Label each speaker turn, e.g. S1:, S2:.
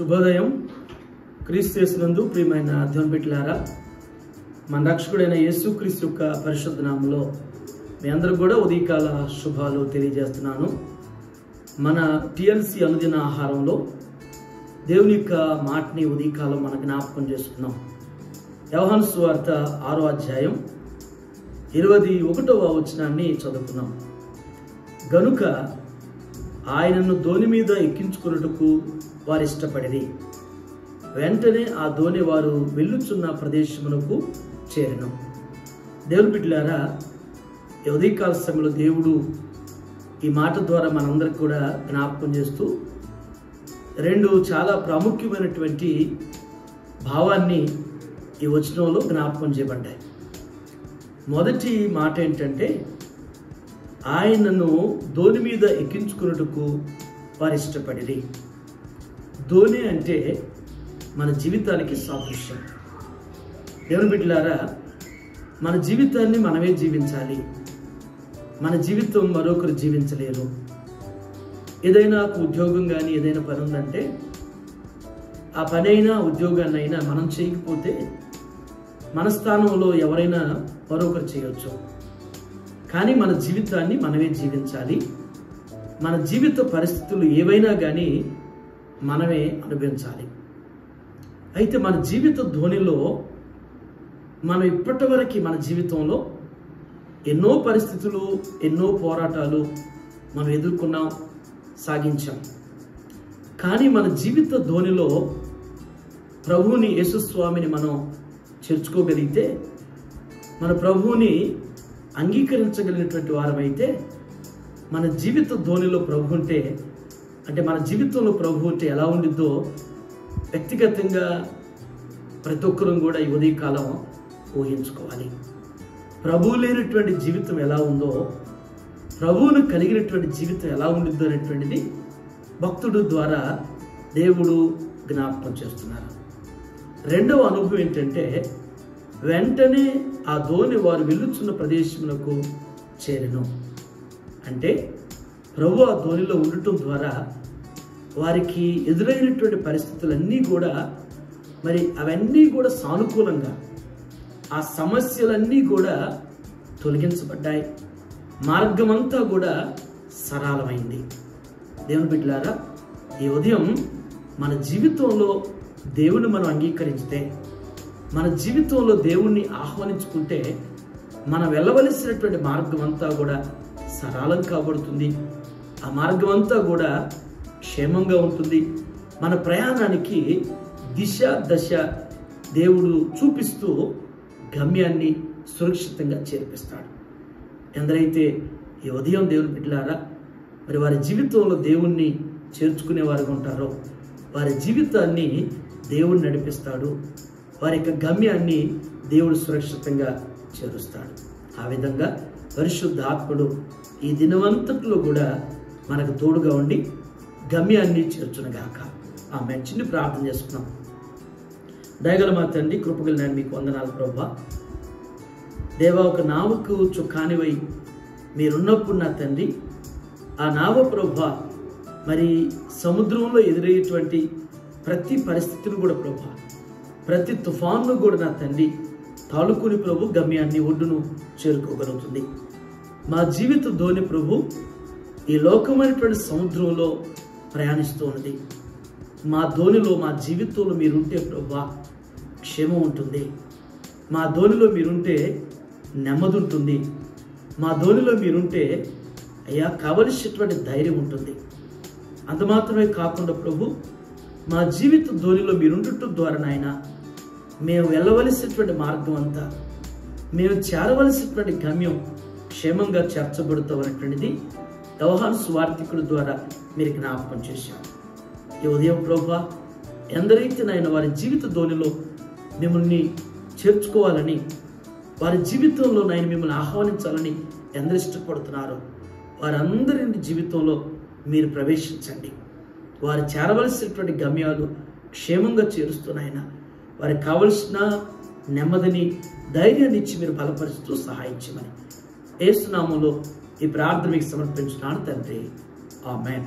S1: శుభోదయం. క్రీస్తు యేసునందు ప్రియమైన దేవుని బిడ్డలారా, మన రక్షకుడైన యేసుక్రీస్తు యొక్క పరిశుద్ధ నామములో మీ అందరూ కూడా ఉదయకాల శుభాలు తెలియజేస్తున్నాను. మన టిఎల్సి అనుదిన ఆహారంలో దేవుని యొక్క మాటని ఉదయకాలం మన జ్ఞాపకం చేసుకున్నాం. యోహాను సువార్త 6వ అధ్యాయం 21వ వచనాన్ని చదువుకున్నాం. గనుక ఆయనను దోణి మీద ఎక్కించుకున్నట్టుకు వారు ఇష్టపడిరి. వెంటనే ఆ దోణి వారు వెళ్ళుచున్న ప్రదేశమునకు చేరెను. దేవుని బిడ్డలారా, ఉదయకాల సమయంలో దేవుడు ఈ మాట ద్వారా మనందరికి కూడా జ్ఞాపకం చేస్తూ రెండు చాలా ప్రాముఖ్యమైనటువంటి భావాన్ని ఈ వచనంలో జ్ఞాపకం చేయబడ్డాయి. మొదటి మాట ఏంటంటే, ఆయనను దోణి మీద ఎక్కించుకున్నట్టుకు వారు ఇష్టపడిరి. దోణి అంటే మన జీవితానికి సాదృశ్యం. దేవుని బిడ్డలారా, మన జీవితాన్ని మనమే జీవించాలి. మన జీవితం మరొకరు జీవించలేరు. ఏదైనా ఉద్యోగం కానీ ఏదైనా పని ఉందంటే ఆ పని అయినా ఉద్యోగాన్ని అయినా మనం చేయకపోతే మన స్థానంలో ఎవరైనా మరొకరు చేయవచ్చు. కానీ మన జీవితాన్ని మనమే జీవించాలి. మన జీవిత పరిస్థితులు ఏవైనా కానీ మనమే అనుభవించాలి. అయితే మన జీవిత ధోనిలో మనం ఇప్పటి వరకు మన జీవితంలో ఎన్నో పరిస్థితులు, ఎన్నో పోరాటాలు మనం ఎదుర్కొన్నాం, సాగించాం. కానీ మన జీవిత ధోనిలో ప్రభువుని, యేసుస్వామిని మనం చేర్చుకోగలిగితే, మన ప్రభువుని అంగీకరించగలిగినటువంటి వారమైతే, మన జీవిత ధోనిలో ప్రభు ఉంటే, అంటే మన జీవితంలో ప్రభు ఉంటే ఎలా ఉండిద్దో వ్యక్తిగతంగా ప్రతి ఒక్కరూ కూడా ఈ ఉదయకాలం ఊహించుకోవాలి. ప్రభువు లేనటువంటి జీవితం ఎలా ఉందో, ప్రభువును కలిగినటువంటి జీవితం ఎలా ఉండిద్దో అనేటువంటిది భక్తుడు ద్వారా దేవుడు జ్ఞాపకం చేస్తున్నారు. రెండవ అనుభవం ఏంటంటే, వెంటనే ఆ దోణి వారు వెళ్ళుచున్న ప్రదేశమునకు చేరెను. అంటే ప్రభు ఆ దోణిలో ఉండటం ద్వారా వారికి ఎదురైనటువంటి పరిస్థితులన్నీ కూడా అవన్నీ కూడా సానుకూలంగా, ఆ సమస్యలన్నీ కూడా తొలగించబడ్డాయి. మార్గమంతా కూడా సరళమైంది. దేవుని బిడ్డలారా, ఈ ఉదయం మన జీవితంలో దేవుని మనం అంగీకరిస్తే, మన జీవితంలో దేవుణ్ణి ఆహ్వానించుకుంటే, మనం వెళ్ళవలసినటువంటి మార్గం అంతా కూడా సరళం కాబడుతుంది. ఆ మార్గం అంతా కూడా క్షేమంగా ఉంటుంది. మన ప్రయాణానికి దిశ దశ దేవుడు చూపిస్తూ గమ్యాన్ని సురక్షితంగా చేర్పిస్తాడు. ఎందరైతే ఈ ఉదయం దేవుని బిడ్డలారా వారి జీవితంలో దేవుణ్ణి చేర్చుకునే వారుగా ఉంటారో, వారి జీవితాన్ని దేవుడు నడిపిస్తాడు. వారి యొక్క గమ్యాన్ని దేవుడు సురక్షితంగా చేరుస్తాడు. ఆ విధంగా పరిశుద్ధ ఆత్ముడు ఈ దినవంతట్లో కూడా మనకు తోడుగా ఉండి గమ్యాన్ని చేర్చునగాక. ఆమె చిన్న ప్రార్థన చేసుకున్నాం. దయగల మా తండ్రి, కృపగల నేను మీకు వందనాలు ప్రభువా. దేవా, ఒక నావకు చుక్కానివై మీరున్నప్పుడు నా తండ్రి, ఆ నావ ప్రభువా సముద్రంలో ఎదురయ్యేటువంటి ప్రతి పరిస్థితిని కూడా ప్రభువా, ప్రతి తుఫాన్ను కూడా నా తండ్రి తాలుకుని ప్రభు గమ్యాన్ని ఒడ్డును చేరుకోగలుగుతుంది. మా జీవిత ధోని ప్రభు ఈ లోకమైనటువంటి సముద్రంలో ప్రయాణిస్తూ ఉన్నది. మా ధోనిలో, మా జీవితంలో మీరుంటే ప్రభువా క్షేమం ఉంటుంది. మా ధోనిలో మీరుంటే నెమ్మది ఉంటుంది. మా ధోనిలో మీరుంటే అయ్యా కావలసినటువంటి ధైర్యం ఉంటుంది. అంత మాత్రమే కాకుండా ప్రభు, మా జీవిత ధోనిలో మీరుండటం ద్వారా నాయన మేము వెళ్ళవలసినటువంటి మార్గం అంతా, మేము చేరవలసినటువంటి గమ్యం క్షేమంగా చేర్చబడుతామనేటువంటిది యోహాను సువార్తికుడి ద్వారా మీరు జ్ఞాపకం చేశారు. ఈ ఉదయం ప్రభువా, ఎందరైతే నాయన వారి జీవిత ధోనిలో మిమ్మల్ని చేర్చుకోవాలని, వారి జీవితంలో నాయన మిమ్మల్ని ఆహ్వానించాలని ఎందరు ఇష్టపడుతున్నారో వారందరి జీవితంలో మీరు ప్రవేశించండి. వారు చేరవలసినటువంటి గమ్యాలు క్షేమంగా చేరుస్తున్నాయన వారికి కావలసిన నెమ్మదిని, ధైర్యాన్ని ఇచ్చి మీరు బలపరుస్తూ సహాయం చేయమని యేసు నామములో ఈ ప్రార్థన మీకు సమర్పించున్నాను తండ్రి. ఆమేన్.